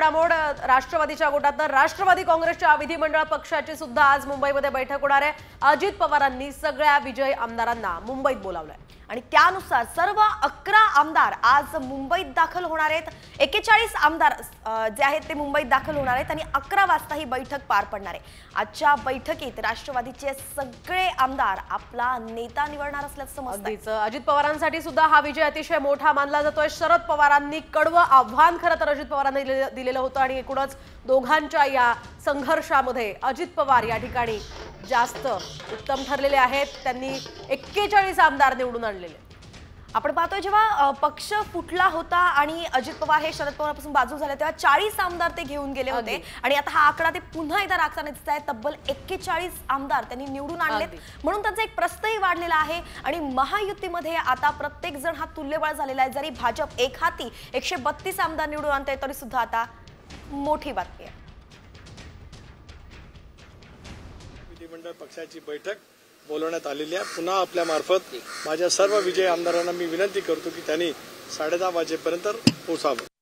घडामोड राष्ट्रवादीच्या गोटात राष्ट्रवादी काँग्रेसच्या विधिमंडळ पक्षाची सुद्धा आज मुंबईमध्ये बैठक होणार आहे। अजित पवारांनी सगळ्या विजयी आमदारांना मुंबईत बोलावलंय आणि त्यानुसार सर्व 11 आमदार आज मुंबईत दाखल होणार आहेत। 41 आमदार जे आहेत ते मुंबईत दाखल होणार आहेत आणि 11 वाजता ही बैठक पार पडणार आहे। आजच्या बैठकीत राष्ट्रवादीचे सगळे आमदार आपला नेता निवडणार असल्याचं समजतं। अजित पवारांसाठी सुद्धा हा विजय अतिशय मोठा मानला जातोय। शरद पवारांनी कडवं आव्हान खरं तर अजित पवारांनी दिलेलं होतं आणि एकूणच दोघांच्या या संघर्षामध्ये अजित पवार या ठिकाणी जास्त उत्तम ठरलेले आहेत। त्यांनी 41 आमदार निवडून आणलेले। आपण पाहतोय जेव्हा पक्ष फुटला होता आणि अजित पवार हे शरद पवारपासून बाजू झाले तेव्हा 40 आमदार ते घेऊन गेले होते आणि आता हा आकडा ते पुन्हा एकदा राखताना दिसत आहे। तब्बल 41 आमदार त्यांनी निवडून आणलेत म्हणून त्यांचा एक प्रस्तही वाढलेला आहे आणि महायुतीमध्ये आता प्रत्येक जण हा तुल्यबळ झालेला आहे। जरी भाजप एक हाती 132 आमदार निवडून आणते तरी सुद्धा आता मोठी बातमी आहे। विधिमंडळ पक्षाची बैठक बोलवण्यात आलेली आहे। पुन्हा आपल्या मार्फत माझ्या सर्व विजयी आमदारांना मी विनंती करतो की त्यांनी 10:30 वाजेपर्यंत पोहोचावं।